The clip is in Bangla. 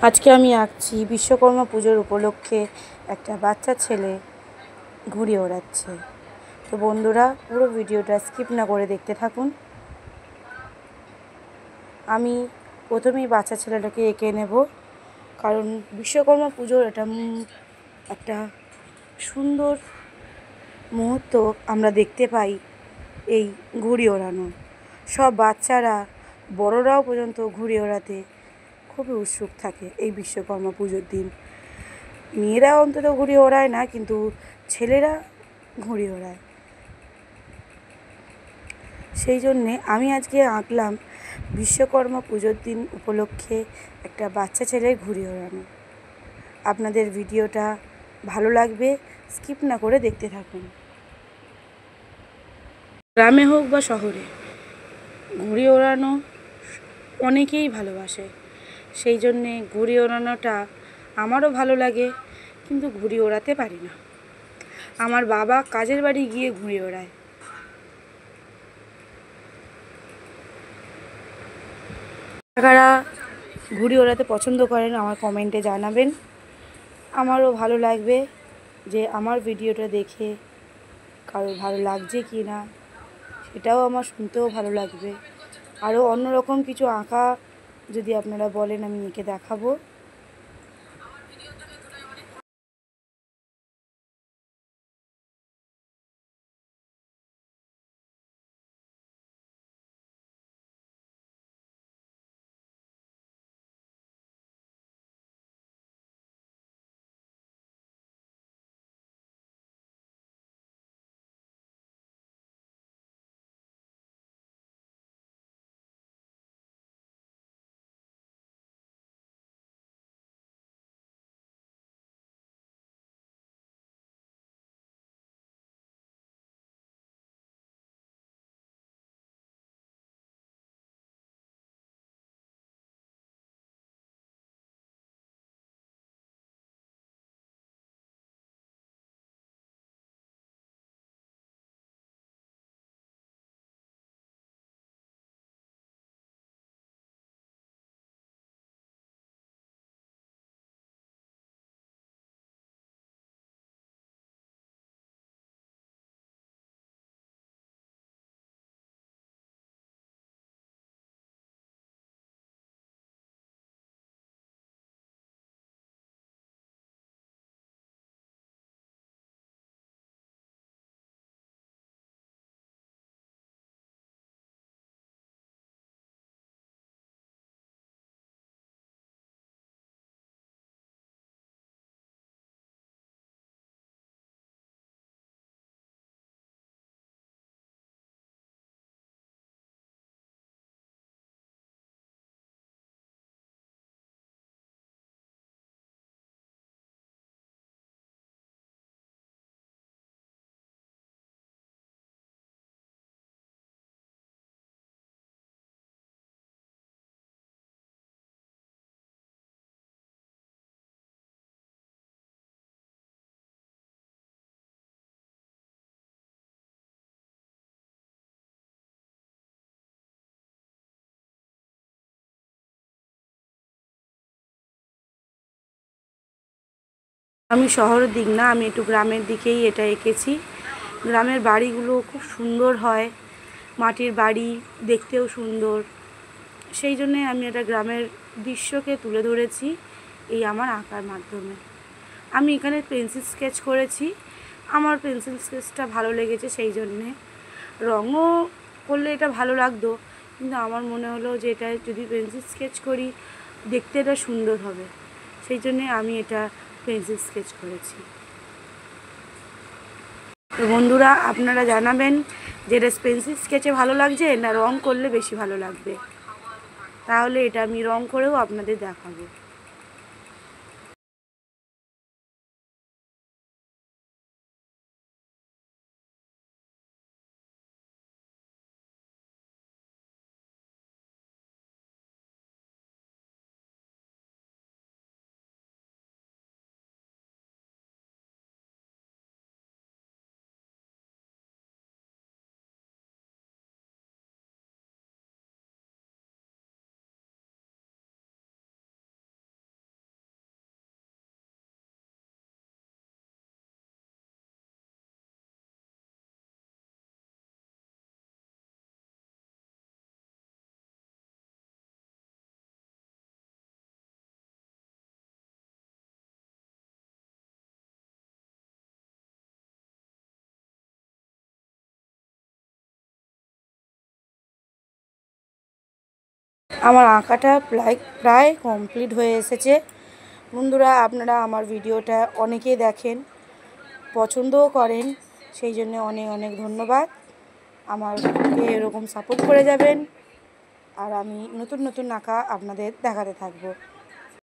আজকে আমি আঁকছি বিশ্বকর্মা পুজোর উপলক্ষে একটা বাচ্চা ছেলে ঘুড়ি ওড়াচ্ছে। তো বন্ধুরা, পুরো ভিডিওটা স্কিপ না করে দেখতে থাকুন। আমি প্রথমেই বাচ্চা ছেলেটাকে এঁকে নেব, কারণ বিশ্বকর্মা পুজোর এটা একটা সুন্দর মুহূর্ত আমরা দেখতে পাই এই ঘুড়ি ওড়ানো। সব বাচ্চারা বড়রাও পর্যন্ত ঘুড়ি ওড়াতে খুবই উৎসুক থাকে এই বিশ্বকর্মা পুজোর দিন। মেয়েরা অন্তত ঘুড়ি ওড়ায় না, কিন্তু ছেলেরা ঘুড়ি ওড়ায়। সেই জন্যে আমি আজকে আঁকলাম বিশ্বকর্মা পুজোর দিন উপলক্ষে একটা বাচ্চা ছেলের ঘুড়ি ওড়ানো। আপনাদের ভিডিওটা ভালো লাগবে, স্কিপ না করে দেখতে থাকুন। গ্রামে হোক বা শহরে, ঘুড়ি ওড়ানো অনেকেই ভালোবাসে। সেই জন্যে ঘুড়ি ওড়ানোটা আমারও ভালো লাগে, কিন্তু ঘুড়ি ওড়াতে পারি না। আমার বাবা কাজের বাড়ি গিয়ে ঘুড়ি ওড়ায়। কারা ঘুড়ি ওড়াতে পছন্দ করেন আমার কমেন্টে জানাবেন। আমারও ভালো লাগবে যে আমার ভিডিওটা দেখে কারো ভালো লাগছে কি না, সেটাও আমার শুনতেও ভালো লাগবে। আরও অন্যরকম কিছু আঁকা যদি আপনারা বলেন, আমি এঁকে দেখাবো। আমি শহরের দিক না, আমি একটু গ্রামের দিকেই এটা এঁকেছি। গ্রামের বাড়িগুলো খুব সুন্দর হয়, মাটির বাড়ি, দেখতেও সুন্দর। সেই জন্যে আমি এটা গ্রামের দৃশ্যকে তুলে ধরেছি এই আমার আঁকার মাধ্যমে। আমি এখানে পেন্সিল স্কেচ করেছি, আমার পেন্সিল স্কেচটা ভালো লেগেছে, সেই জন্যে। রঙও করলে এটা ভালো লাগতো, কিন্তু আমার মনে হলো যে এটা যদি পেন্সিল স্কেচ করি দেখতে এটা সুন্দর হবে, সেই জন্যে আমি এটা পেন্সিল স্কেচ করেছি। তো বন্ধুরা, আপনারা জানাবেন যে এটা পেন্সিল স্কেচে ভালো লাগছে না রঙ করলে বেশি ভালো লাগবে, তাহলে এটা আমি রঙ করেও আপনাদের দেখাবো। আমার আঁকাটা প্রায় কমপ্লিট হয়ে এসেছে। বন্ধুরা, আপনারা আমার ভিডিওটা অনেকেই দেখেন, পছন্দও করেন, সেই জন্য অনেক অনেক ধন্যবাদ। আমাকে এরকম সাপোর্ট করে যাবেন, আর আমি নতুন নতুন আঁকা আপনাদের দেখাতে থাকবো।